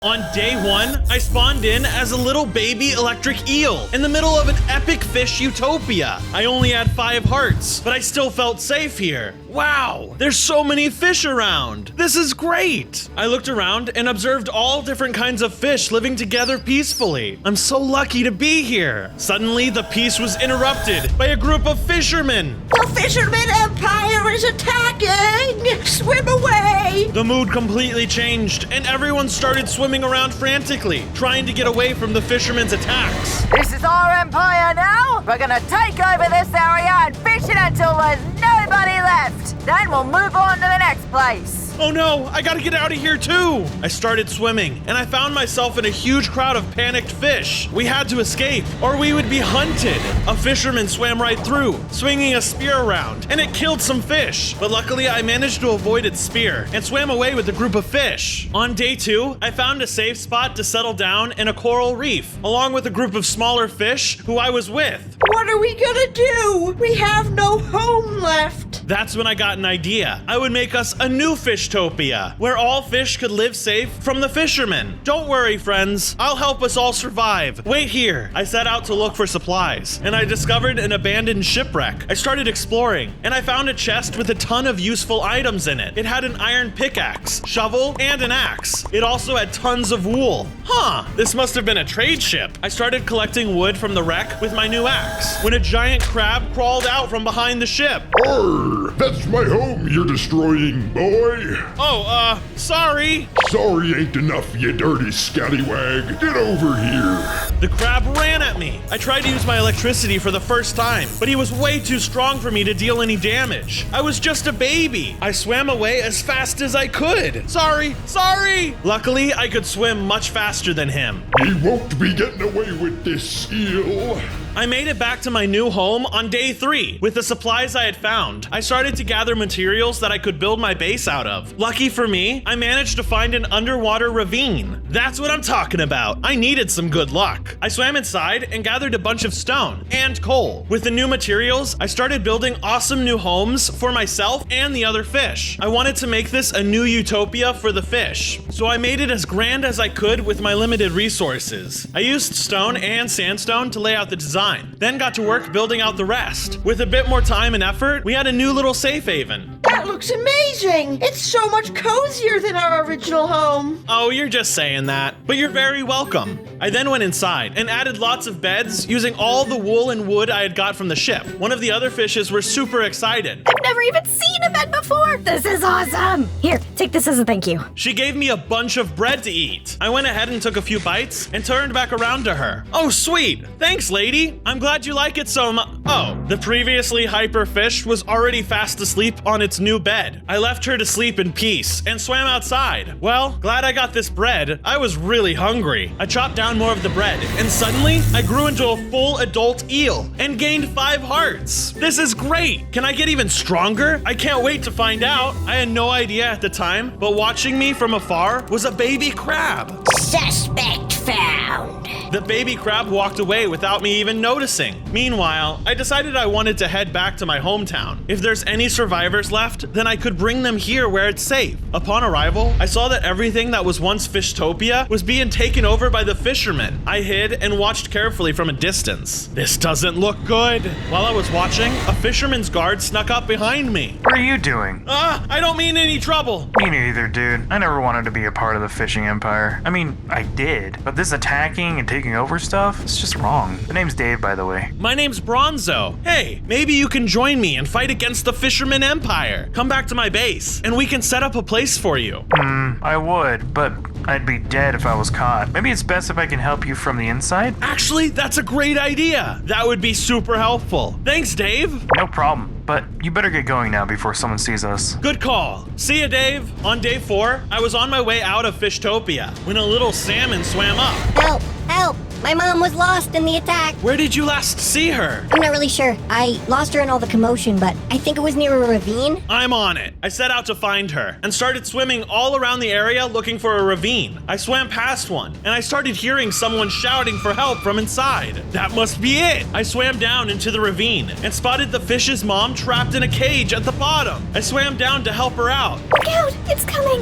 On day 1, I spawned in as a little baby electric eel in the middle of an epic fish utopia. I only had 5 hearts, but I still felt safe here. Wow, there's so many fish around. This is great. I looked around and observed all different kinds of fish living together peacefully. I'm so lucky to be here. Suddenly, the peace was interrupted by a group of fishermen. The Fisherman Empire is attacking! Swim away! The mood completely changed, and everyone started swimming around frantically, trying to get away from the fishermen's attacks. This is our empire now! We're gonna take over this area and fish it until there's nobody left! Then we'll move on to the next place! Oh no, I gotta get out of here too! I started swimming, and I found myself in a huge crowd of panicked fish. We had to escape, or we would be hunted. A fisherman swam right through, swinging a spear around, and it killed some fish. But luckily, I managed to avoid its spear and swam away with a group of fish. On day 2, I found a safe spot to settle down in a coral reef, along with a group of smaller fish who I was with. What are we gonna do? We have no home left. That's when I got an idea. I would make us a new Fishtopia, where all fish could live safe from the fishermen. Don't worry, friends. I'll help us all survive. Wait here. I set out to look for supplies, and I discovered an abandoned shipwreck. I started exploring, and I found a chest with a ton of useful items in it. It had an iron pickaxe, shovel, and an axe. It also had tons of wool. Huh, this must have been a trade ship. I started collecting wood from the wreck with my new axe, when a giant crab crawled out from behind the ship. Arr! That's my home you're destroying, boy! Oh, sorry. Sorry ain't enough, you dirty scallywag. Get over here! The crab ran at me. I tried to use my electricity for the first time, but he was way too strong for me to deal any damage. I was just a baby. I swam away as fast as I could. Sorry. Luckily, I could swim much faster than him. He won't be getting away with this, eel. I made it back to my new home on day 3 with the supplies I had found. I started to gather materials that I could build my base out of. Lucky for me, I managed to find an underwater ravine. That's what I'm talking about. I needed some good luck. I swam inside and gathered a bunch of stone and coal. With the new materials, I started building awesome new homes for myself and the other fish. I wanted to make this a new utopia for the fish, so I made it as grand as I could with my limited resources. I used stone and sandstone to lay out the design, then got to work building out the rest. With a bit more time and effort, we had a new little safe haven. That looks amazing! It's so much cozier than our original home. Oh, you're just saying that, but you're very welcome. I then went inside and added lots of beds using all the wool and wood I had got from the ship. One of the other fishes were super excited. I've never even seen a bed before! This is awesome! Here, take this as a thank you. She gave me a bunch of bread to eat. I went ahead and took a few bites and turned back around to her. Oh, sweet! Thanks, lady! I'm glad you like it so much. Oh, the previously hyper fish was already fast asleep on its new bed. I left her to sleep in peace and swam outside. Well, glad I got this bread. I was really hungry. I chopped down more of the bread, and suddenly I grew into a full adult eel and gained 5 hearts. This is great. Can I get even stronger? I can't wait to find out. I had no idea at the time, but watching me from afar was a baby crab. Suspect found. The baby crab walked away without me even noticing. Meanwhile, I decided I wanted to head back to my hometown. If there's any survivors left, then I could bring them here where it's safe. Upon arrival, I saw that everything that was once Fishtopia was being taken over by the fishermen. I hid and watched carefully from a distance. This doesn't look good. While I was watching, a fisherman's guard snuck up behind me. What are you doing? I don't mean any trouble. Me neither, dude. I never wanted to be a part of the fishing empire. I mean, I did, but this attacking and taking over stuff, it's just wrong. The name's Dave, by the way. My name's Bronzo. Hey, maybe you can join me and fight against the Fisherman Empire. Come back to my base, and we can set up a place for you. I would, but I'd be dead if I was caught. Maybe it's best if I can help you from the inside? Actually, that's a great idea. That would be super helpful. Thanks, Dave. No problem. But you better get going now before someone sees us. Good call. See ya, Dave. On day 4, I was on my way out of Fishtopia when a little salmon swam up. Help! Help! My mom was lost in the attack. Where did you last see her? I'm not really sure. I lost her in all the commotion, but I think it was near a ravine. I'm on it. I set out to find her and started swimming all around the area looking for a ravine. I swam past one and I started hearing someone shouting for help from inside. That must be it. I swam down into the ravine and spotted the fish's mom trapped in a cage at the bottom. I swam down to help her out. Look out! It's coming.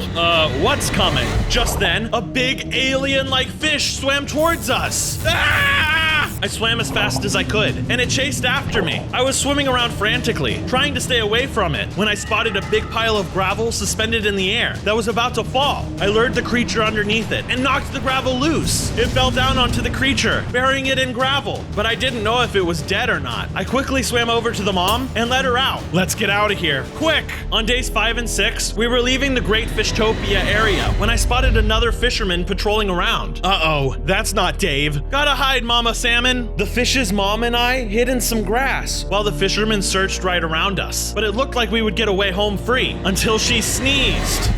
What's coming? Just then, a big alien-like fish swam towards us. Ah! I swam as fast as I could, and it chased after me. I was swimming around frantically, trying to stay away from it, when I spotted a big pile of gravel suspended in the air that was about to fall. I lured the creature underneath it and knocked the gravel loose. It fell down onto the creature, burying it in gravel, but I didn't know if it was dead or not. I quickly swam over to the mom and let her out. Let's get out of here, quick! On days 5 and 6, we were leaving the Great FISHUTOPIA area when I spotted another fisherman patrolling around. Uh-oh, that's not Dave. Gotta hide, Mama Salmon. The fish's mom and I hid in some grass while the fisherman searched right around us, but it looked like we would get away home free until she sneezed.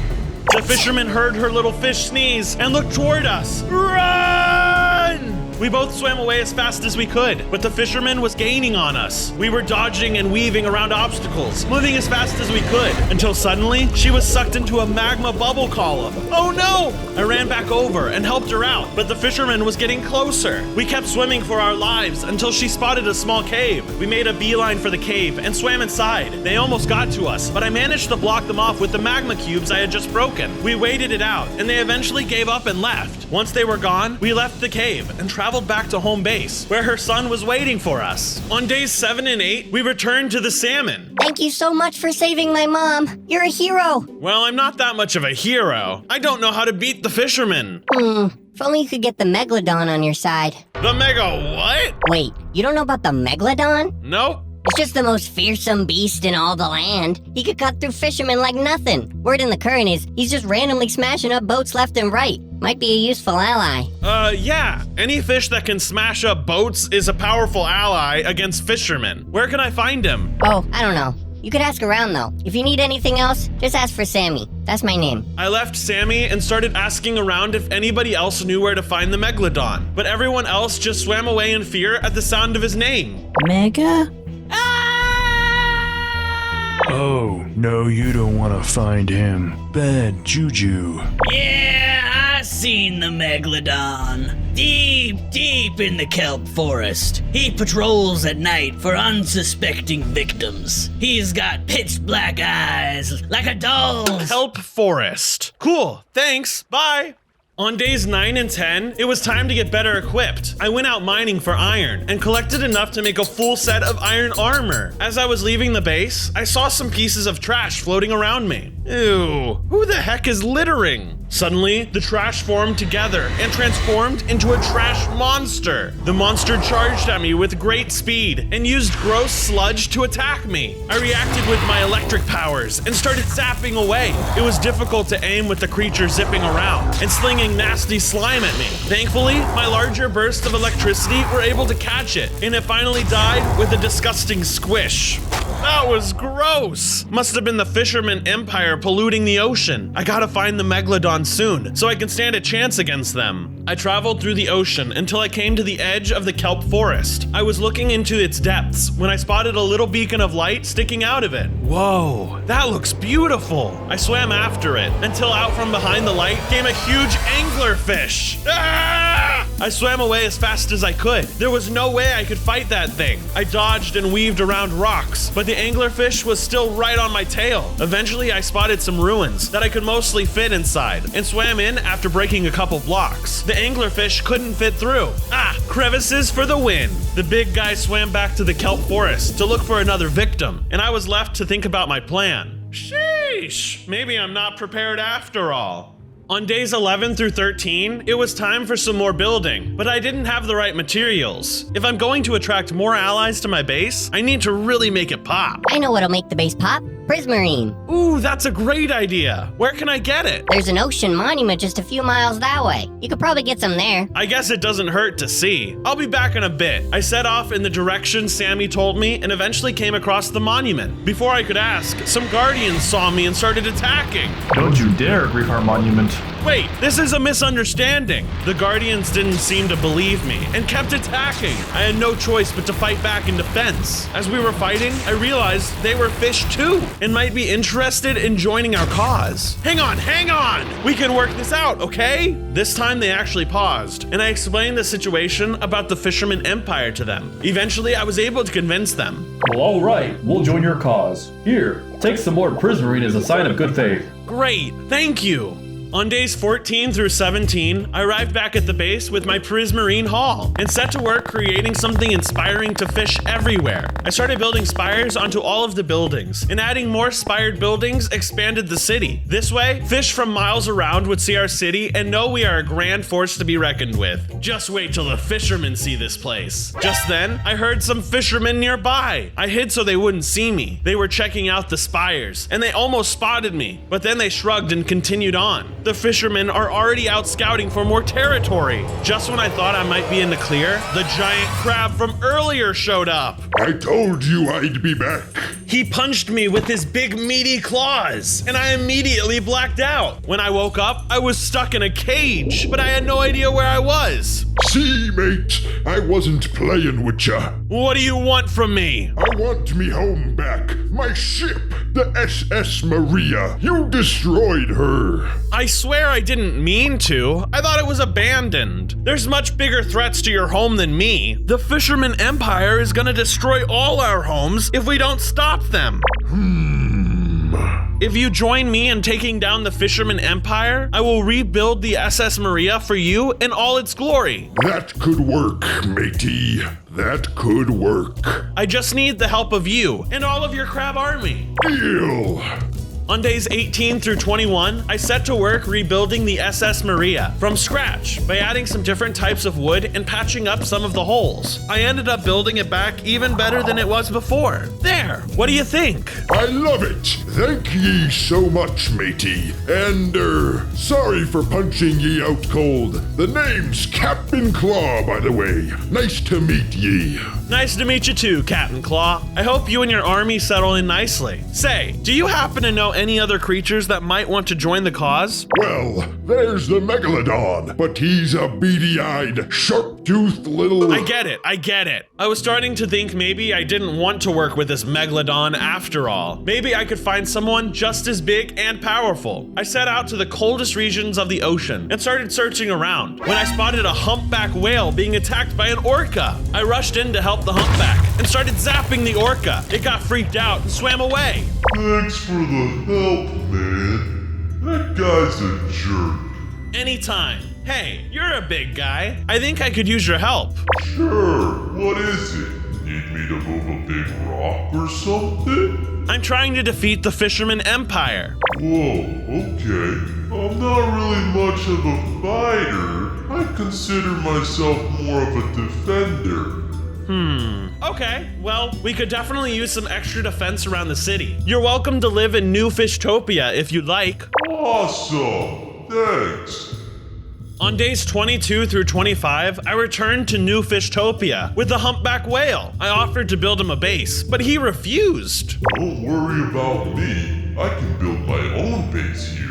The fisherman heard her little fish sneeze and looked toward us. Run! We both swam away as fast as we could, but the fisherman was gaining on us. We were dodging and weaving around obstacles, moving as fast as we could, until suddenly she was sucked into a magma bubble column. Oh no! I ran back over and helped her out, but the fisherman was getting closer. We kept swimming for our lives until she spotted a small cave. We made a beeline for the cave and swam inside. They almost got to us, but I managed to block them off with the magma cubes I had just broken. We waited it out, and they eventually gave up and left. Once they were gone, we left the cave and traveled back to home base, where her son was waiting for us. On days 7 and 8, we returned to the salmon. Thank you so much for saving my mom. You're a hero. Well, I'm not that much of a hero. I don't know how to beat the fisherman. If only you could get the Megalodon on your side. The mega what? Wait, you don't know about the Megalodon? Nope. It's just the most fearsome beast in all the land. He could cut through fishermen like nothing. Word in the current is he's just randomly smashing up boats left and right. Might be a useful ally. Yeah. Any fish that can smash up boats is a powerful ally against fishermen. Where can I find him? Oh, I don't know. You could ask around though. If you need anything else, just ask for Sammy. That's my name. I left Sammy and started asking around if anybody else knew where to find the Megalodon, but everyone else just swam away in fear at the sound of his name. Mega? Oh, no, you don't want to find him. Bad juju. Yeah, I seen the Megalodon. Deep in the kelp forest. He patrols at night for unsuspecting victims. He's got pitch black eyes, like a doll's. Kelp forest. Cool, thanks, bye. On days 9 and 10, it was time to get better equipped. I went out mining for iron and collected enough to make a full set of iron armor. As I was leaving the base, I saw some pieces of trash floating around me. Ew, who the heck is littering? Suddenly, the trash formed together and transformed into a trash monster. The monster charged at me with great speed and used gross sludge to attack me. I reacted with my electric powers and started zapping away. It was difficult to aim with the creature zipping around and slinging nasty slime at me. Thankfully, my larger bursts of electricity were able to catch it, and it finally died with a disgusting squish. That was gross. Must have been the Fisherman Empire polluting the ocean. I gotta find the Megalodon soon, so I can stand a chance against them. I traveled through the ocean until I came to the edge of the kelp forest. I was looking into its depths when I spotted a little beacon of light sticking out of it. Whoa, that looks beautiful. I swam after it until out from behind the light came a huge anglerfish. Ah! I swam away as fast as I could. There was no way I could fight that thing. I dodged and weaved around rocks, but the anglerfish was still right on my tail. Eventually, I spotted some ruins that I could mostly fit inside and swam in after breaking a couple blocks. The anglerfish couldn't fit through. Ah, crevices for the win. The big guy swam back to the kelp forest to look for another victim, and I was left to think about my plan. Sheesh, maybe I'm not prepared after all. On days 11 through 13, it was time for some more building, but I didn't have the right materials. If I'm going to attract more allies to my base, I need to really make it pop. I know what'll make the base pop. Prismarine. Ooh, that's a great idea. Where can I get it? There's an ocean monument just a few miles that way. You could probably get some there. I guess it doesn't hurt to see. I'll be back in a bit. I set off in the direction Sammy told me and eventually came across the monument. Before I could ask, some guardians saw me and started attacking. Don't you dare grief our monument. Wait, this is a misunderstanding. The Guardians didn't seem to believe me and kept attacking. I had no choice but to fight back in defense. As we were fighting, I realized they were fish too and might be interested in joining our cause. Hang on! We can work this out, okay? This time they actually paused, and I explained the situation about the Fisherman Empire to them. Eventually, I was able to convince them. Well, all right, we'll join your cause. Here, take some more prismarine as a sign of good faith. Great, thank you. On days 14 through 17, I arrived back at the base with my prismarine haul and set to work creating something inspiring to fish everywhere. I started building spires onto all of the buildings, and adding more spired buildings expanded the city. This way, fish from miles around would see our city and know we are a grand force to be reckoned with. Just wait till the fishermen see this place. Just then, I heard some fishermen nearby. I hid so they wouldn't see me. They were checking out the spires, and they almost spotted me, but then they shrugged and continued on. The fishermen are already out scouting for more territory. Just when I thought I might be in the clear, the giant crab from earlier showed up. I told you I'd be back. He punched me with his big meaty claws, and I immediately blacked out. When I woke up, I was stuck in a cage, but I had no idea where I was. See, mate, I wasn't playing with ya. What do you want from me? I want me home back. My ship, the SS Maria. You destroyed her. I swear I didn't mean to. I thought it was abandoned. There's much bigger threats to your home than me. The Fisherman Empire is gonna destroy all our homes if we don't stop them. If you join me in taking down the Fisherman Empire, I will rebuild the SS Maria for you in all its glory. That could work, matey. That could work. I just need the help of you and all of your crab army. Deal. On days 18 through 21, I set to work rebuilding the SS Maria from scratch by adding some different types of wood and patching up some of the holes. I ended up building it back even better than it was before. There, what do you think? I love it. Thank ye so much, matey. And, sorry for punching ye out cold. The name's Captain Claw, by the way. Nice to meet ye. Nice to meet you too, Captain Claw. I hope you and your army settle in nicely. Say, do you happen to know any other creatures that might want to join the cause? Well, there's the Megalodon, but he's a beady-eyed, sharp-toothed little... I get it. I was starting to think maybe I didn't want to work with this Megalodon after all. Maybe I could find someone just as big and powerful. I set out to the coldest regions of the ocean and started searching around when I spotted a humpback whale being attacked by an orca. I rushed in to help the humpback and started zapping the orca. It got freaked out and swam away. Thanks for the help, man. That guy's a jerk. Anytime. Hey, you're a big guy. I think I could use your help. Sure, what is it? Need me to move a big rock or something? I'm trying to defeat the Fisherman Empire. Whoa, okay. I'm not really much of a fighter. I consider myself more of a defender. Okay, well, we could definitely use some extra defense around the city. You're welcome to live in New FISHUTOPIA if you'd like. Awesome, thanks. On days 22 through 25, I returned to New FISHUTOPIA with the humpback whale. I offered to build him a base, but he refused. Don't worry about me. I can build my own base here.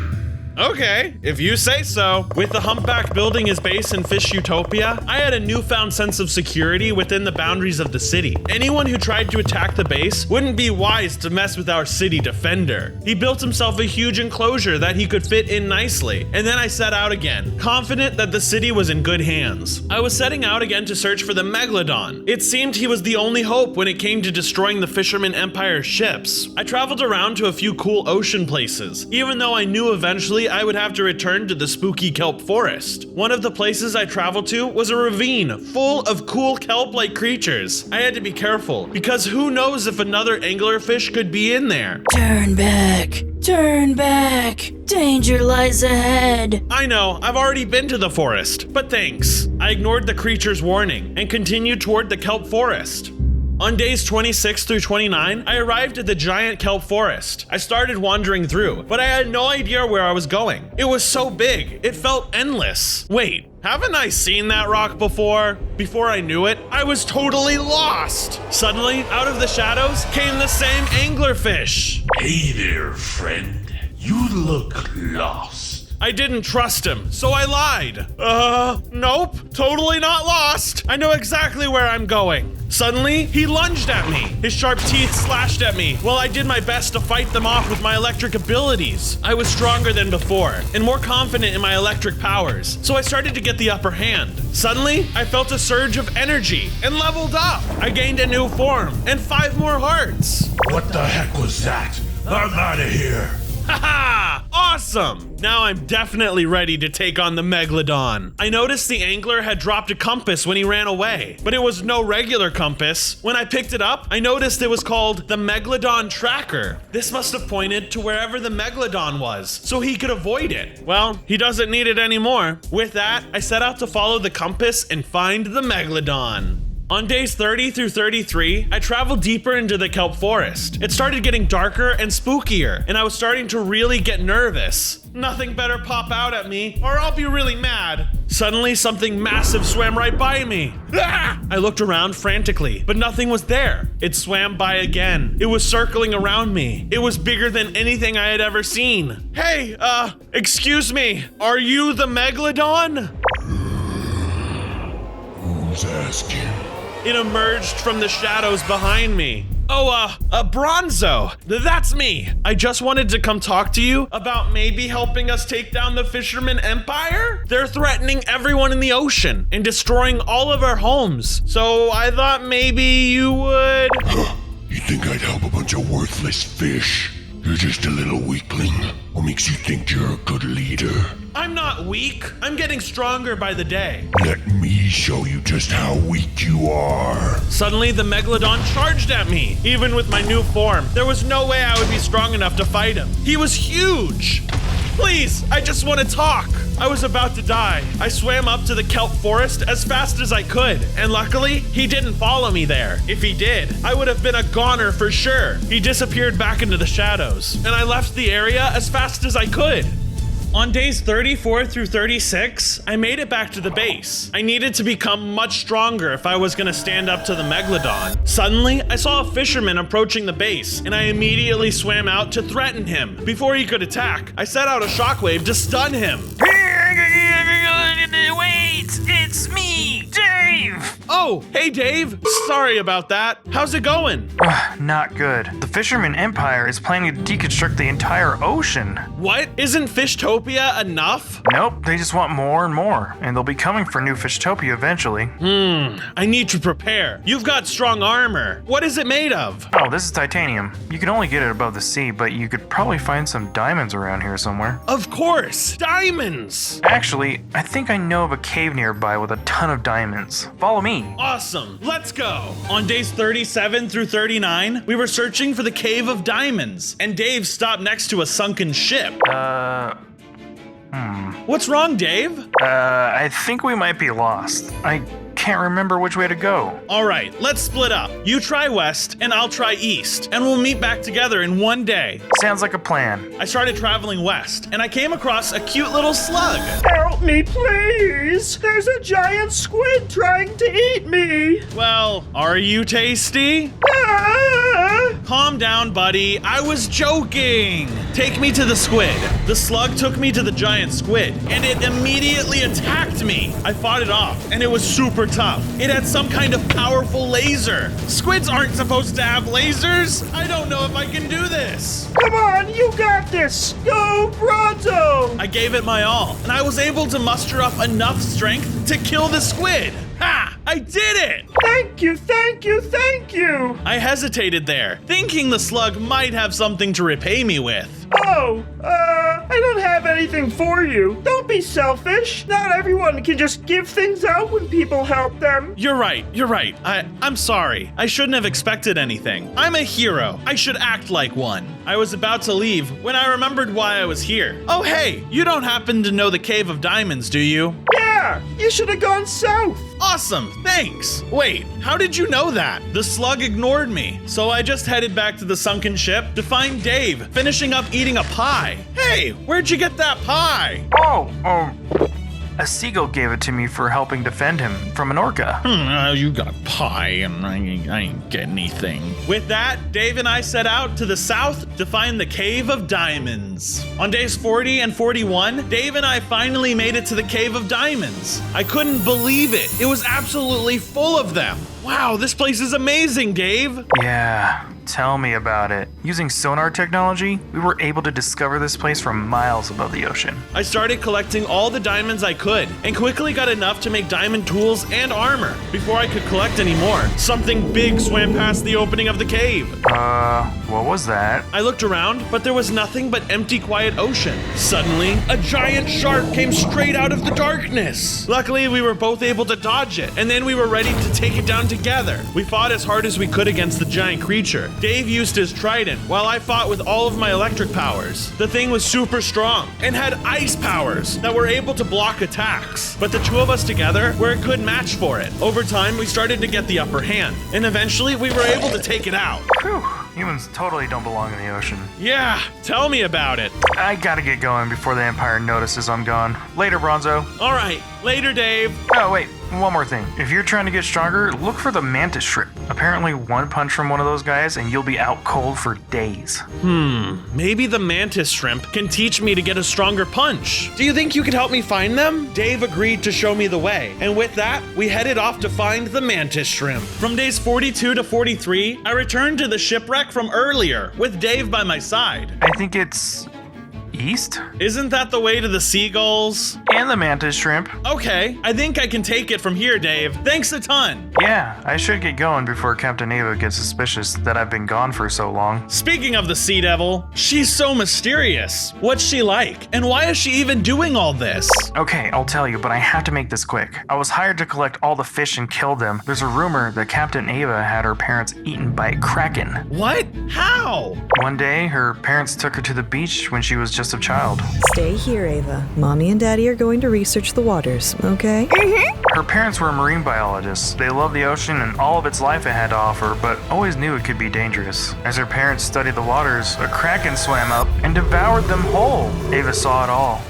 Okay, if you say so. With the humpback building his base in FISHUTOPIA, I had a newfound sense of security within the boundaries of the city. Anyone who tried to attack the base wouldn't be wise to mess with our city defender. He built himself a huge enclosure that he could fit in nicely, and then I set out again, confident that the city was in good hands. I was setting out again to search for the Megalodon. It seemed he was the only hope when it came to destroying the Fisherman Empire's ships. I traveled around to a few cool ocean places, even though I knew eventually I would have to return to the spooky kelp forest. One of the places I traveled to was a ravine full of cool kelp-like creatures. I had to be careful, because who knows if another anglerfish could be in there. Turn back! Turn back! Danger lies ahead! I know, I've already been to the forest, but thanks. I ignored the creature's warning and continued toward the kelp forest. On days 26 through 29, I arrived at the giant kelp forest. I started wandering through, but I had no idea where I was going. It was so big, it felt endless. Wait, haven't I seen that rock before? Before I knew it, I was totally lost. Suddenly, out of the shadows, came the same anglerfish. Hey there, friend. You look lost. I didn't trust him, so I lied. Nope, totally not lost. I know exactly where I'm going. Suddenly, he lunged at me. His sharp teeth slashed at me while I did my best to fight them off with my electric abilities. I was stronger than before and more confident in my electric powers, so I started to get the upper hand. Suddenly, I felt a surge of energy and leveled up. I gained a new form and 5 more hearts. What the heck was that? I'm out of here. Haha! Awesome! Now I'm definitely ready to take on the Megalodon. I noticed the angler had dropped a compass when he ran away, but it was no regular compass. When I picked it up, I noticed it was called the Megalodon Tracker. This must have pointed to wherever the Megalodon was, so he could avoid it. Well, he doesn't need it anymore. With that, I set out to follow the compass and find the Megalodon. On days 30 through 33, I traveled deeper into the kelp forest. It started getting darker and spookier, and I was starting to really get nervous. Nothing better pop out at me, or I'll be really mad. Suddenly, something massive swam right by me. Ah! I looked around frantically, but nothing was there. It swam by again. It was circling around me. It was bigger than anything I had ever seen. Hey, excuse me, are you the Megalodon? Who's asking? It emerged from the shadows behind me. Oh, Bronzo, that's me. I just wanted to come talk to you about maybe helping us take down the Fisherman Empire. They're threatening everyone in the ocean and destroying all of our homes. So I thought maybe you would... You think I'd help a bunch of worthless fish? You're just a little weakling. What makes you think you're a good leader? I'm not weak. I'm getting stronger by the day. Let me show you just how weak you are. Suddenly, the Megalodon charged at me. Even with my new form, there was no way I would be strong enough to fight him. He was huge. Please, I just want to talk. I was about to die. I swam up to the kelp forest as fast as I could, and luckily, he didn't follow me there. If he did, I would have been a goner for sure. He disappeared back into the shadows, and I left the area as fast as I could. On days 34 through 36, I made it back to the base. I needed to become much stronger if I was gonna stand up to the Megalodon. Suddenly, I saw a fisherman approaching the base, and I immediately swam out to threaten him. Before he could attack, I set out a shockwave to stun him. Wait, it's me, Dave! Oh, hey Dave. Sorry about that. How's it going? Not good. The Fisherman Empire is planning to deconstruct the entire ocean. What? Isn't Fishtopia enough? Nope, they just want more and more, and they'll be coming for new Fishtopia eventually. I need to prepare. You've got strong armor. What is it made of? Oh, this is titanium. You can only get it above the sea, but you could probably find some diamonds around here somewhere. Of course, diamonds. Actually, I think I know of a cave nearby with a ton of diamonds. Follow me. Awesome, let's go. On days 37 through 39, we were searching for the Cave of Diamonds, and Dave stopped next to a sunken ship. What's wrong, Dave? I think we might be lost. I can't remember which way to go. All right, let's split up. You try west, and I'll try east, and we'll meet back together in one day. Sounds like a plan. I started traveling west, and I came across a cute little slug. Help me, please! There's a giant squid trying to eat me! Well, are you tasty? Ah! Calm down, buddy. I was joking. Take me to the squid. The slug took me to the giant squid, and it immediately attacked me. I fought it off, and it was super tough. It had some kind of powerful laser. Squids aren't supposed to have lasers. I don't know if I can do this. Come on, you got this! Go, Bronzo! I gave it my all, and I was able to muster up enough strength to kill the squid. Ha! I did it! Thank you, thank you, thank you! I hesitated there, thinking the slug might have something to repay me with. Oh, I don't have anything for you. Don't be selfish. Not everyone can just give things out when people help them. You're right. I'm sorry. I shouldn't have expected anything. I'm a hero. I should act like one. I was about to leave when I remembered why I was here. Oh, hey, you don't happen to know the Cave of Diamonds, do you? Yeah, you should have gone south. Awesome, thanks. Wait, how did you know that? The slug ignored me, so I just headed back to the sunken ship to find Dave, finishing up eating a pie. Hey, where'd you get that pie? A seagull gave it to me for helping defend him from an orca. You got pie and I ain't get anything. With that, Dave and I set out to the south to find the Cave of Diamonds. On days 40 and 41, Dave and I finally made it to the Cave of Diamonds. I couldn't believe it. It was absolutely full of them. Wow, this place is amazing, Dave. Yeah, tell me about it. Using sonar technology, we were able to discover this place from miles above the ocean. I started collecting all the diamonds I could and quickly got enough to make diamond tools and armor before I could collect any more. Something big swam past the opening of the cave. What was that? I looked around, but there was nothing but empty, quiet ocean. Suddenly, a giant shark came straight out of the darkness. Luckily, we were both able to dodge it, and then we were ready to take it down together. We fought as hard as we could against the giant creature. Dave used his trident, while I fought with all of my electric powers. The thing was super strong and had ice powers that were able to block attacks. But the two of us together were a good match for it. Over time, we started to get the upper hand, and eventually we were able to take it out. Whew, humans totally don't belong in the ocean. Yeah, tell me about it. I gotta get going before the Empire notices I'm gone. Later, Bronzo. All right, later, Dave. Oh, wait, one more thing. If you're trying to get stronger, look for the mantis shrimp. Apparently, one punch from one of those guys and you'll be out cold for days. Maybe the mantis shrimp can teach me to get a stronger punch. Do you think you could help me find them? Dave agreed to show me the way, and with that, we headed off to find the mantis shrimp. From days 42 to 43, I returned to the shipwreck from earlier, with Dave by my side. I think it's east? Isn't that the way to the seagulls? And the mantis shrimp. Okay, I think I can take it from here, Dave. Thanks a ton. Yeah, I should get going before Captain Ava gets suspicious that I've been gone for so long. Speaking of the Sea Devil, she's so mysterious. What's she like? And why is she even doing all this? Okay, I'll tell you, but I have to make this quick. I was hired to collect all the fish and kill them. There's a rumor that Captain Ava had her parents eaten by a kraken. What? How? One day, her parents took her to the beach when she was just a child. Stay here, Ava. Mommy and Daddy are going to research the waters, okay? Her parents were marine biologists. They loved the ocean and all of its life it had to offer, but always knew it could be dangerous. As her parents studied the waters, a kraken swam up and devoured them whole. Ava saw it all.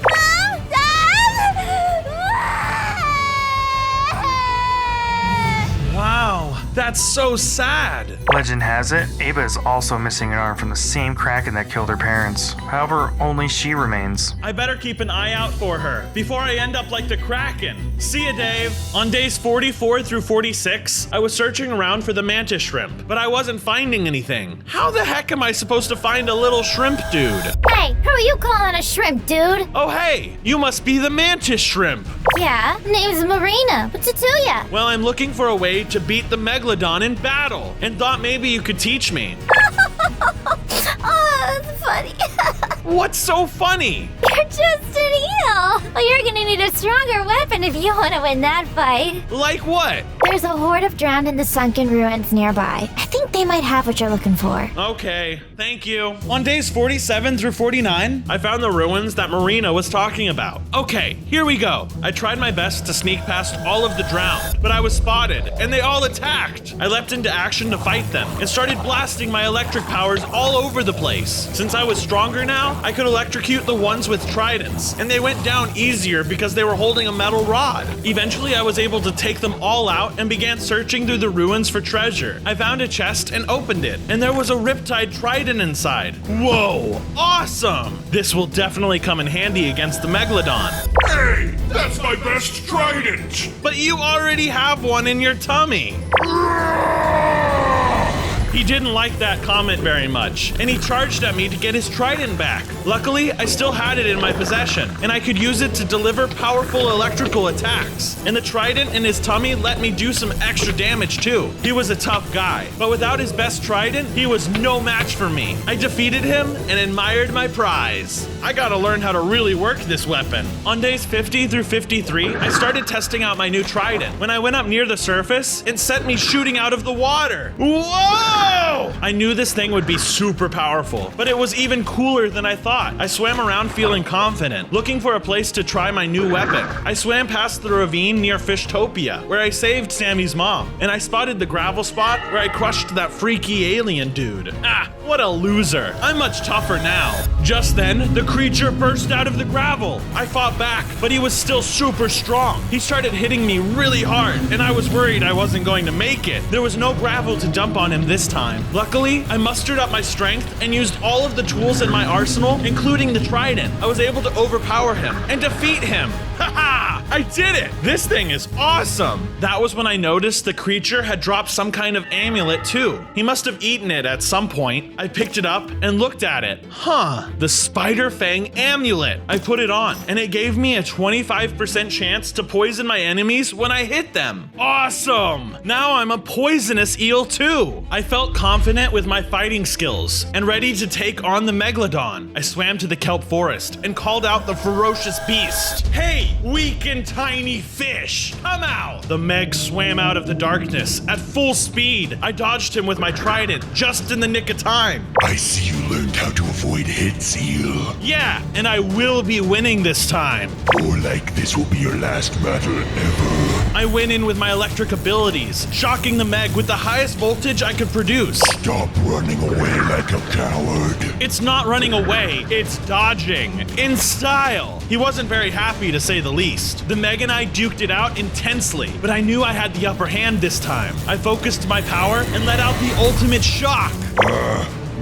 Wow, that's so sad. Legend has it, Ava is also missing an arm from the same kraken that killed her parents. However, only she remains. I better keep an eye out for her before I end up like the Kraken. See ya, Dave. On days 44 through 46, I was searching around for the mantis shrimp, but I wasn't finding anything. How the heck am I supposed to find a little shrimp dude? Hey, who are you calling a shrimp, dude? Oh, hey, you must be the mantis shrimp. Yeah, name's Marina. What's it to ya? Well, I'm looking for a way to beat the Megalodon in battle, and thought maybe you could teach me. Oh, that's funny. What's so funny? You're just an eel. Well, you're gonna need a stronger weapon if you want to win that fight. Like what? There's a horde of drowned in the sunken ruins nearby. I think they might have what you're looking for. Okay, thank you. On days 47 through 49, I found the ruins that Marina was talking about. Okay, here we go. I tried my best to sneak past all of the drowned, but I was spotted, and they all attacked. I leapt into action to fight them, and started blasting my electric powers all over the place. Since I was stronger now, I could electrocute the ones with tridents, and they went down easier because they were holding a metal rod. Eventually, I was able to take them all out and began searching through the ruins for treasure. I found a chest and opened it, and there was a riptide trident inside. Whoa, awesome! This will definitely come in handy against the Megalodon. Hey, that's my best trident! But you already have one in your tummy. He didn't like that comment very much, and he charged at me to get his trident back. Luckily, I still had it in my possession, and I could use it to deliver powerful electrical attacks. And the trident in his tummy let me do some extra damage too. He was a tough guy, but without his best trident, he was no match for me. I defeated him and admired my prize. I gotta learn how to really work this weapon. On days 50 through 53, I started testing out my new trident. When I went up near the surface, it sent me shooting out of the water. Whoa! I knew this thing would be super powerful, but it was even cooler than I thought. I swam around feeling confident, looking for a place to try my new weapon. I swam past the ravine near FISHUTOPIA, where I saved Sammy's mom, and I spotted the gravel spot where I crushed that freaky alien dude. What a loser. I'm much tougher now. Just then, the creature burst out of the gravel. I fought back, but he was still super strong. He started hitting me really hard, and I was worried I wasn't going to make it. There was no gravel to dump on him this time. Luckily, I mustered up my strength and used all of the tools in my arsenal, including the trident. I was able to overpower him and defeat him. Haha! I did it! This thing is awesome! That was when I noticed the creature had dropped some kind of amulet too. He must have eaten it at some point. I picked it up and looked at it. Huh, the Spider Fang amulet. I put it on and it gave me a 25% chance to poison my enemies when I hit them. Awesome! Now I'm a poisonous eel too. I felt confident with my fighting skills and ready to take on the Megalodon. I swam to the kelp forest and called out the ferocious beast. Hey, weak and tiny fish, come out! The Meg swam out of the darkness at full speed. I dodged him with my trident just in the nick of time. I see you learned how to avoid hits, Eel. Yeah, and I will be winning this time. Or like this will be your last battle ever. I went in with my electric abilities, shocking the Meg with the highest voltage I could produce. Stop running away like a coward. It's not running away, it's dodging. In style. He wasn't very happy to say the least. The Meg and I duked it out intensely, but I knew I had the upper hand this time. I focused my power and let out the ultimate shock.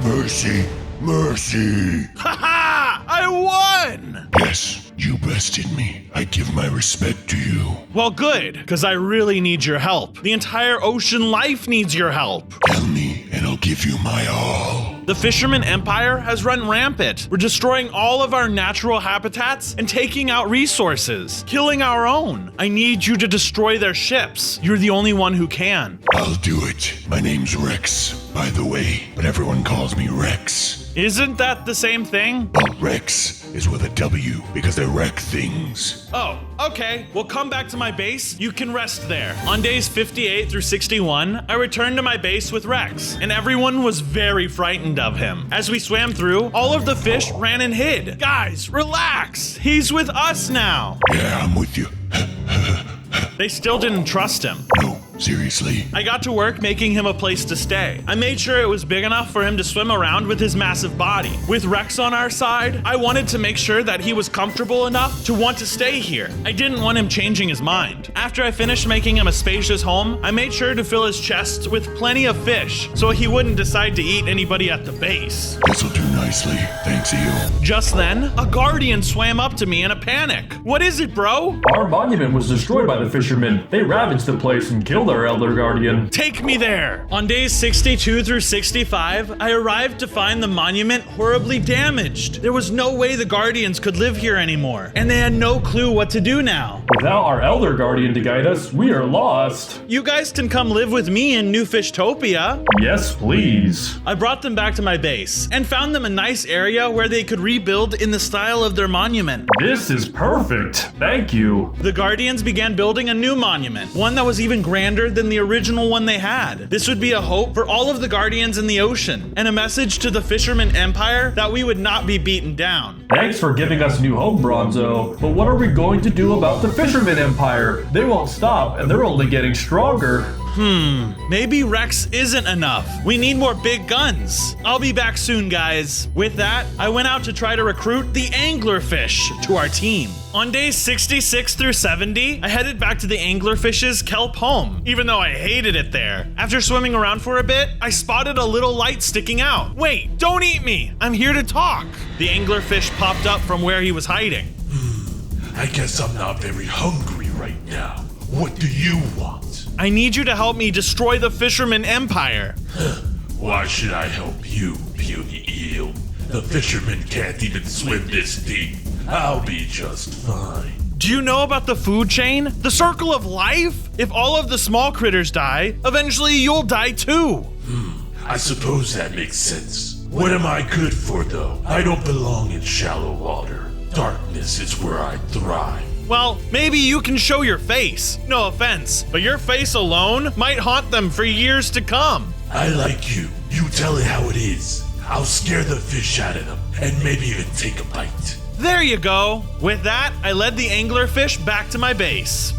Mercy, mercy. Haha! I won! Yes, you bested me. I give my respect to you. Well, good, because I really need your help. The entire ocean life needs your help. Tell me, and I'll give you my all. The Fisherman Empire has run rampant. We're destroying all of our natural habitats and taking out resources, killing our own. I need you to destroy their ships. You're the only one who can. I'll do it. My name's Rex, by the way, but everyone calls me Rex. Isn't that the same thing? Well, Rex is with a W because they wreck things. Oh, okay. Well, come back to my base. You can rest there. On days 58 through 61, I returned to my base with Rex, and everyone was very frightened of him. As we swam through, all of the fish ran and hid. Guys, relax. He's with us now. Yeah, I'm with you. They still didn't trust him. No, seriously. I got to work making him a place to stay. I made sure it was big enough for him to swim around with his massive body. With Rex on our side, I wanted to make sure that he was comfortable enough to want to stay here. I didn't want him changing his mind. After I finished making him a spacious home, I made sure to fill his chest with plenty of fish so he wouldn't decide to eat anybody at the base. This'll do nicely. Thanks, Eel. Just then, a guardian swam up to me in a panic. What is it, bro? Our monument was destroyed by the fishermen. They ravaged the place and killed our elder guardian. Take me there! On days 62 through 65, I arrived to find the monument horribly damaged. There was no way the guardians could live here anymore, and they had no clue what to do now. Without our elder guardian to guide us, we are lost. You guys can come live with me in New FISHUTOPIA. Yes, please. I brought them back to my base and found them a nice area where they could rebuild in the style of their monument. This is perfect. Thank you. The guardians began building a new monument, one that was even grander than the original one they had. This would be a hope for all of the guardians in the ocean, and a message to the Fisherman Empire that we would not be beaten down. Thanks for giving us new hope, Bronzo. But what are we going to do about the Fisherman Empire? They won't stop, and they're only getting stronger. Maybe Rex isn't enough. We need more big guns. I'll be back soon, guys. With that, I went out to try to recruit the anglerfish to our team. On days 66 through 70, I headed back to the anglerfish's kelp home, even though I hated it there. After swimming around for a bit, I spotted a little light sticking out. Wait, don't eat me. I'm here to talk. The anglerfish popped up from where he was hiding. I guess I'm not very hungry right now. What do you want? I need you to help me destroy the Fisherman Empire. Why should I help you, puny eel? The fishermen can't even swim this deep. I'll be just fine. Do you know about the food chain? The circle of life? If all of the small critters die, eventually you'll die too. I suppose that makes sense. What am I good for, though? I don't belong in shallow water. Darkness is where I thrive. Well, maybe you can show your face. No offense, but your face alone might haunt them for years to come. I like you. You tell it how it is. I'll scare the fish out of them, and maybe even take a bite. There you go. With that, I led the anglerfish back to my base.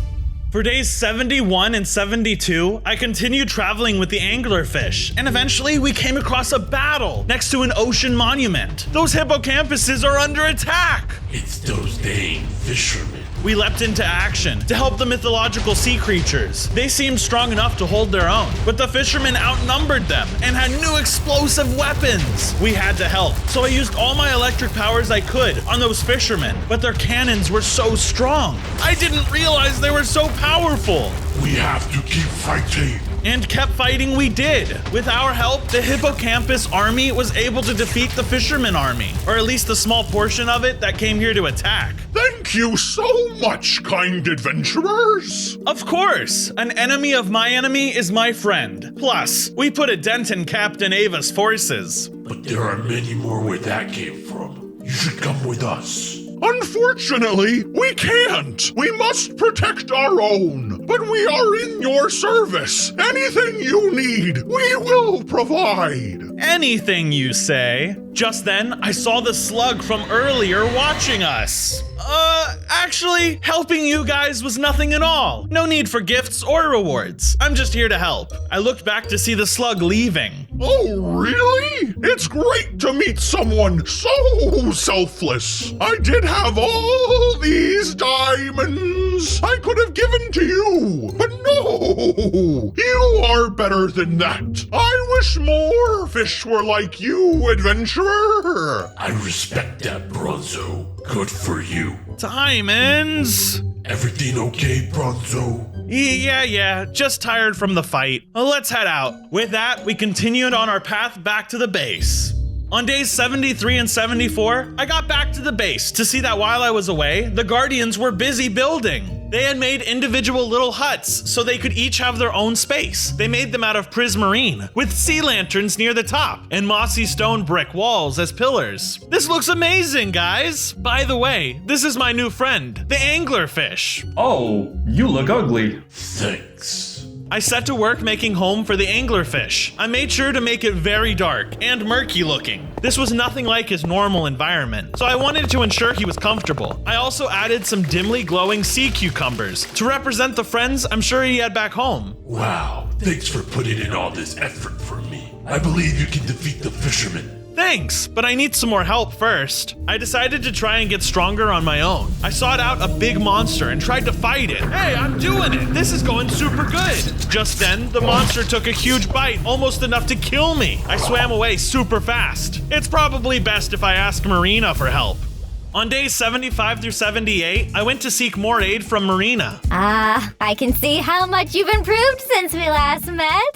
For days 71 and 72, I continued traveling with the anglerfish, and eventually we came across a battle next to an ocean monument. Those hippocampuses are under attack! It's those dang fishermen. We leapt into action to help the mythological sea creatures. They seemed strong enough to hold their own, but the fishermen outnumbered them and had new explosive weapons. We had to help, so I used all my electric powers I could on those fishermen, but their cannons were so strong. I didn't realize they were so powerful. We have to keep fighting. And kept fighting we did. With our help, the Hippocampus army was able to defeat the Fisherman army, or at least a small portion of it that came here to attack. Thank you so much, kind adventurers! Of course! An enemy of my enemy is my friend. Plus, we put a dent in Captain Ava's forces. But there are many more where that came from. You should come with us. Unfortunately, we can't. We must protect our own. But we are in your service. Anything you need, we will provide. Anything you say. Just then, I saw the slug from earlier watching us. Actually, helping you guys was nothing at all. No need for gifts or rewards. I'm just here to help. I looked back to see the slug leaving. Oh, really? It's great to meet someone so selfless. I did have all these diamonds I could have given to you, but no, you are better than that. I wish more fish were like you, adventurer. I respect that, Bronzo. Good for you. Diamonds? Everything okay, Bronzo? Yeah, just tired from the fight. Let's head out. With that, we continued on our path back to the base. On days 73 and 74, I got back to the base to see that while I was away, the Guardians were busy building. They had made individual little huts so they could each have their own space. They made them out of prismarine, with sea lanterns near the top, and mossy stone brick walls as pillars. This looks amazing, guys! By the way, this is my new friend, the anglerfish. Oh, you look ugly. Thanks. I set to work making home for the anglerfish. I made sure to make it very dark and murky looking. This was nothing like his normal environment, so I wanted to ensure he was comfortable. I also added some dimly glowing sea cucumbers to represent the friends I'm sure he had back home. Wow, thanks for putting in all this effort for me. I believe you can defeat the fishermen. Thanks, but I need some more help first. I decided to try and get stronger on my own. I sought out a big monster and tried to fight it. Hey, I'm doing it! This is going super good! Just then, the monster took a huge bite, almost enough to kill me. I swam away super fast. It's probably best if I ask Marina for help. On days 75 through 78, I went to seek more aid from Marina. I can see how much you've improved since we last met.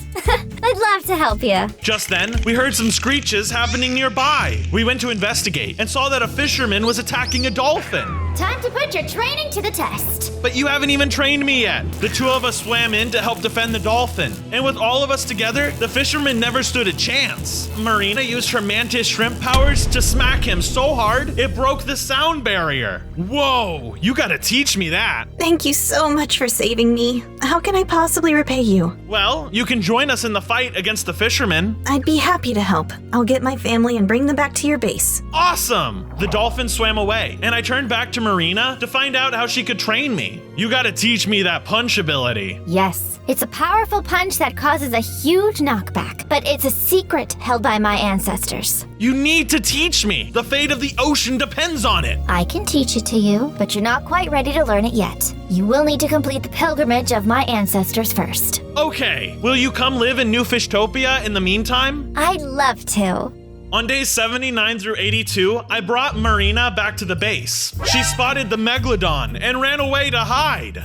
I'd love to help you. Just then, we heard some screeches happening nearby. We went to investigate and saw that a fisherman was attacking a dolphin. Time to put your training to the test. But you haven't even trained me yet. The two of us swam in to help defend the dolphin. And with all of us together, the fisherman never stood a chance. Marina used her mantis shrimp powers to smack him so hard, it broke the sound barrier. Whoa, you gotta teach me that. Thank you so much for saving me. How can I possibly repay you? Well, you can join us in the fight against the fishermen. I'd be happy to help. I'll get my family and bring them back to your base. Awesome! The dolphin swam away, and I turned back to Marina to find out how she could train me. You gotta teach me that punch ability. Yes, it's a powerful punch that causes a huge knockback, but it's a secret held by my ancestors. You need to teach me. The fate of the ocean depends on it. I can teach it to you, but you're not quite ready to learn it yet. You will need to complete the pilgrimage of my ancestors first. Okay, will you come live in New FISHUTOPIA in the meantime? I'd love to. On days 79 through 82, I brought Marina back to the base. She spotted the Megalodon and ran away to hide.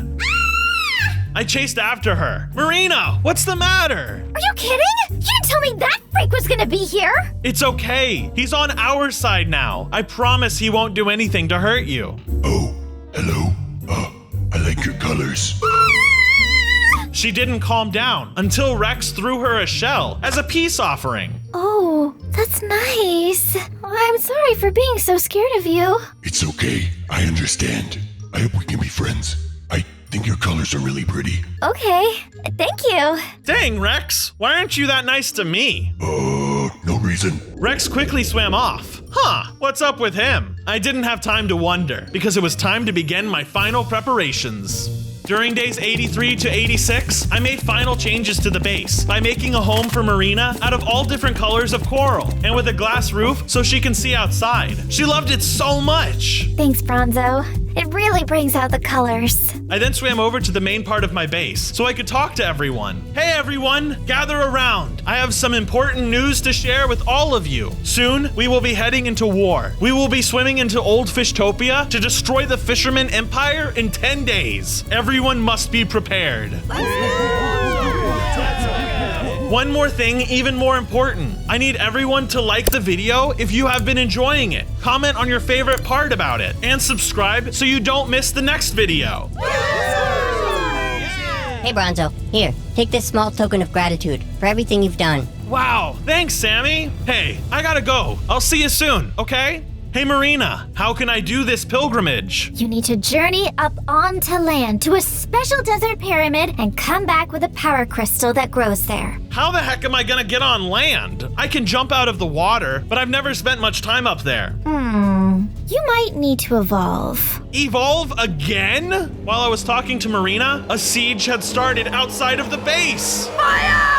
I chased after her. Marina, what's the matter? Are you kidding? You didn't tell me that freak was gonna be here! It's okay. He's on our side now. I promise he won't do anything to hurt you. Oh, hello. I like your colors. She didn't calm down until Rex threw her a shell as a peace offering. Oh, that's nice. I'm sorry for being so scared of you. It's okay. I understand. I hope we can be friends. I think your colors are really pretty. Okay, thank you. Dang, Rex. Why aren't you that nice to me? No reason. Rex quickly swam off. Huh, what's up with him? I didn't have time to wonder because it was time to begin my final preparations. During days 83 to 86, I made final changes to the base by making a home for Marina out of all different colors of coral and with a glass roof so she can see outside. She loved it so much. Thanks, Bronzo. It really brings out the colors. I then swam over to the main part of my base so I could talk to everyone. Hey everyone, gather around. I have some important news to share with all of you. Soon, we will be heading into war. We will be swimming into Old Fishtopia to destroy the Fisherman Empire in 10 days. Everyone must be prepared. One more thing, even more important. I need everyone to like the video if you have been enjoying it. Comment on your favorite part about it. And subscribe so you don't miss the next video. Hey, Bronzo. Here, take this small token of gratitude for everything you've done. Wow, thanks, Sammy. Hey, I gotta go. I'll see you soon, okay? Hey, Marina, how can I do this pilgrimage? You need to journey up onto land to a special desert pyramid and come back with a power crystal that grows there. How the heck am I gonna get on land? I can jump out of the water, but I've never spent much time up there. You might need to evolve. Evolve again? While I was talking to Marina, a siege had started outside of the base. Fire!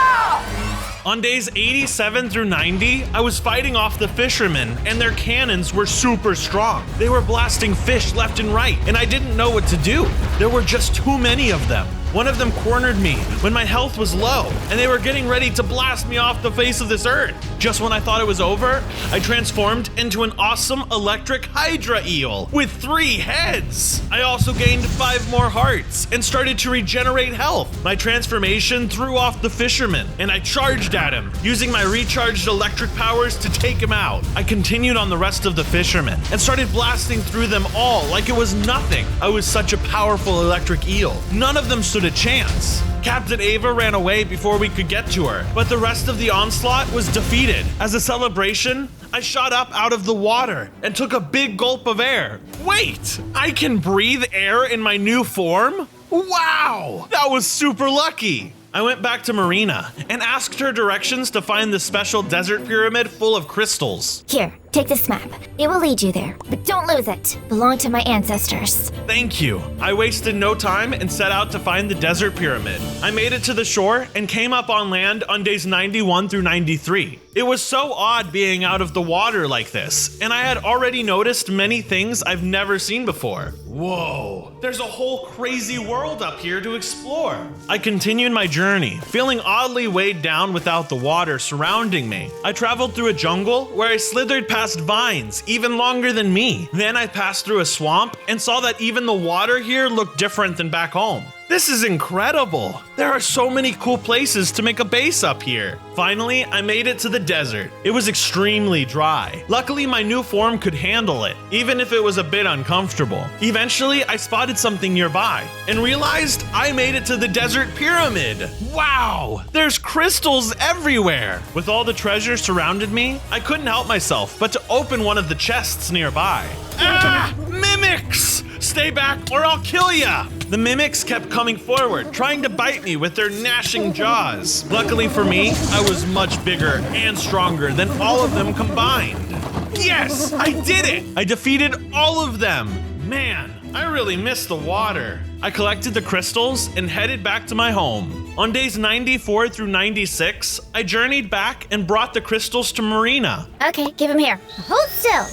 On days 87 through 90, I was fighting off the fishermen, and their cannons were super strong. They were blasting fish left and right, and I didn't know what to do. There were just too many of them. One of them cornered me when my health was low, and they were getting ready to blast me off the face of this earth. Just when I thought it was over, I transformed into an awesome electric Hydra eel with 3 heads. I also gained 5 more hearts and started to regenerate health. My transformation threw off the fisherman, and I charged at him, using my recharged electric powers to take him out. I continued on the rest of the fishermen and started blasting through them all like it was nothing. I was such a powerful electric eel. None of them stood a chance. Captain Ava ran away before we could get to her, but the rest of the onslaught was defeated. As a celebration, I shot up out of the water and took a big gulp of air. Wait, I can breathe air in my new form? Wow, that was super lucky. I went back to Marina and asked her directions to find the special desert pyramid full of crystals. Here, take this map. It will lead you there, but don't lose it. Belonged to my ancestors. Thank you. I wasted no time and set out to find the desert pyramid. I made it to the shore and came up on land on days 91 through 93. It was so odd being out of the water like this, and I had already noticed many things I've never seen before. Whoa, there's a whole crazy world up here to explore. I continued my journey, feeling oddly weighed down without the water surrounding me. I traveled through a jungle where I slithered past vines even longer than me. Then I passed through a swamp and saw that even the water here looked different than back home. This is incredible. There are so many cool places to make a base up here. Finally, I made it to the desert. It was extremely dry. Luckily, my new form could handle it, even if it was a bit uncomfortable. Eventually, I spotted something nearby and realized I made it to the desert pyramid. Wow, there's crystals everywhere. With all the treasure surrounded me, I couldn't help myself but to open one of the chests nearby. Ah, mimics! Stay back or I'll kill ya! The mimics kept coming forward, trying to bite me with their gnashing jaws. Luckily for me, I was much bigger and stronger than all of them combined. Yes, I did it! I defeated all of them. Man, I really miss the water. I collected the crystals and headed back to my home. On days 94 through 96, I journeyed back and brought the crystals to Marina. Okay, give him here. Hold still.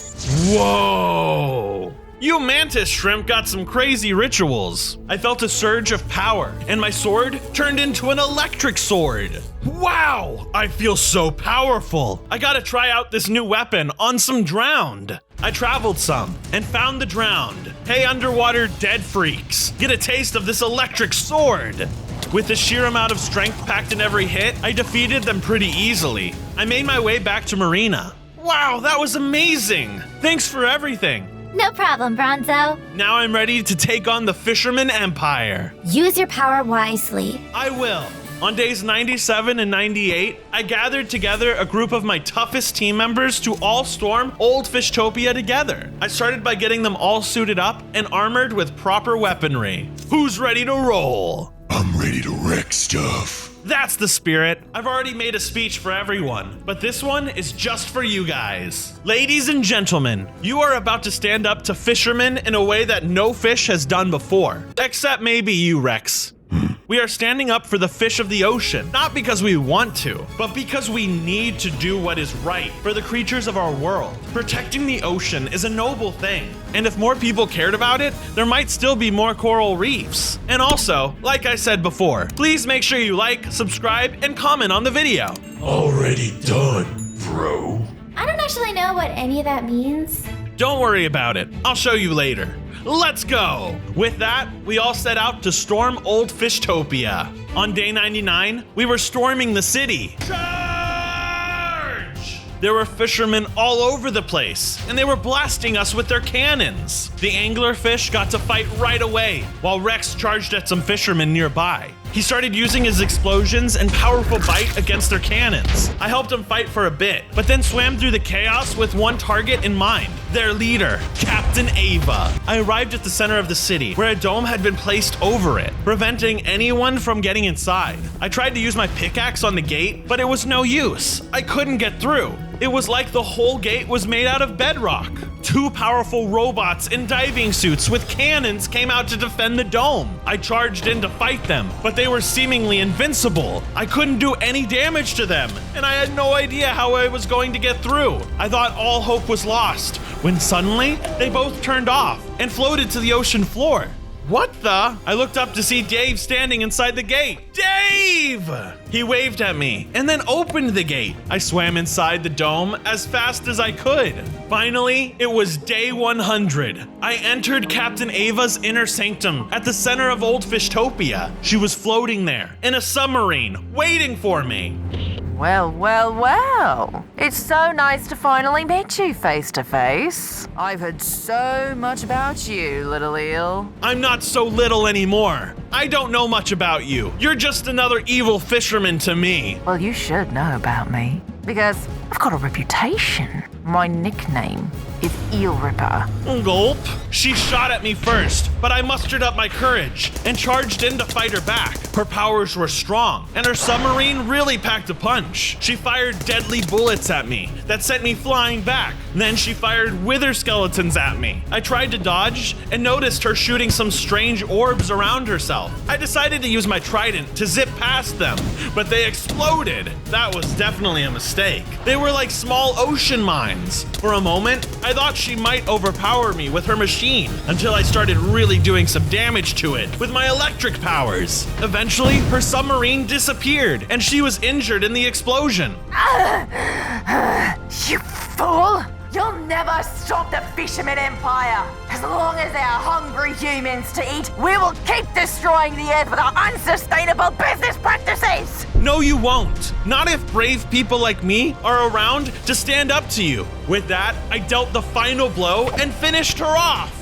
Whoa! You mantis shrimp got some crazy rituals. I felt a surge of power, and my sword turned into an electric sword. Wow, I feel so powerful. I gotta try out this new weapon on some drowned. I traveled some and found the drowned. Hey, underwater dead freaks, get a taste of this electric sword. With the sheer amount of strength packed in every hit, I defeated them pretty easily. I made my way back to Marina. Wow, that was amazing. Thanks for everything. No problem, Bronzo. Now I'm ready to take on the Fisherman Empire. Use your power wisely. I will. On days 97 and 98, I gathered together a group of my toughest team members to all storm Old Fishtopia together. I started by getting them all suited up and armored with proper weaponry. Who's ready to roll? I'm ready to wreck stuff. That's the spirit. I've already made a speech for everyone, but this one is just for you guys. Ladies and gentlemen, you are about to stand up to fishermen in a way that no fish has done before. Except maybe you, Rex. We are standing up for the fish of the ocean, not because we want to, but because we need to do what is right for the creatures of our world. Protecting the ocean is a noble thing, and if more people cared about it, there might still be more coral reefs. And also, like I said before, please make sure you like, subscribe, and comment on the video. Already done, bro. I don't actually know what any of that means. Don't worry about it, I'll show you later. Let's go! With that, we all set out to storm Old FISHUTOPIA. On day 99, we were storming the city. Charge! There were fishermen all over the place, and they were blasting us with their cannons. The anglerfish got to fight right away, while Rex charged at some fishermen nearby. He started using his explosions and powerful bite against their cannons. I helped him fight for a bit, but then swam through the chaos with one target in mind, their leader, Captain Ava. I arrived at the center of the city, where a dome had been placed over it, preventing anyone from getting inside. I tried to use my pickaxe on the gate, but it was no use. I couldn't get through. It was like the whole gate was made out of bedrock. Two powerful robots in diving suits with cannons came out to defend the dome. I charged in to fight them, but they were seemingly invincible. I couldn't do any damage to them, and I had no idea how I was going to get through. I thought all hope was lost, when suddenly they both turned off and floated to the ocean floor. What the? I looked up to see Dave standing inside the gate. Dave! He waved at me and then opened the gate. I swam inside the dome as fast as I could. Finally, it was day 100. I entered Captain Ava's inner sanctum at the center of Old FISHUTOPIA. She was floating there in a submarine, waiting for me. Well, well, well. It's so nice to finally meet you face to face. I've heard so much about you, little eel. I'm not so little anymore. I don't know much about you. You're just another evil fisherman to me. Well, you should know about me, because I've got a reputation. My nickname is Eel Ripper. Gulp. She shot at me first, but I mustered up my courage and charged in to fight her back. Her powers were strong, and her submarine really packed a punch. She fired deadly bullets at me that sent me flying back. Then she fired wither skeletons at me. I tried to dodge and noticed her shooting some strange orbs around herself. I decided to use my trident to zip past them, but they exploded. That was definitely a mistake. They were like small ocean mines. For a moment, I thought she might overpower me with her machine until I started really doing some damage to it with my electric powers. Eventually, her submarine disappeared and she was injured in the explosion. You fool! You'll never stop the Fisherman Empire! As long as there are hungry humans to eat, we will keep destroying the earth with our unsustainable business practices! No, you won't. Not if brave people like me are around to stand up to you. With that, I dealt the final blow and finished her off.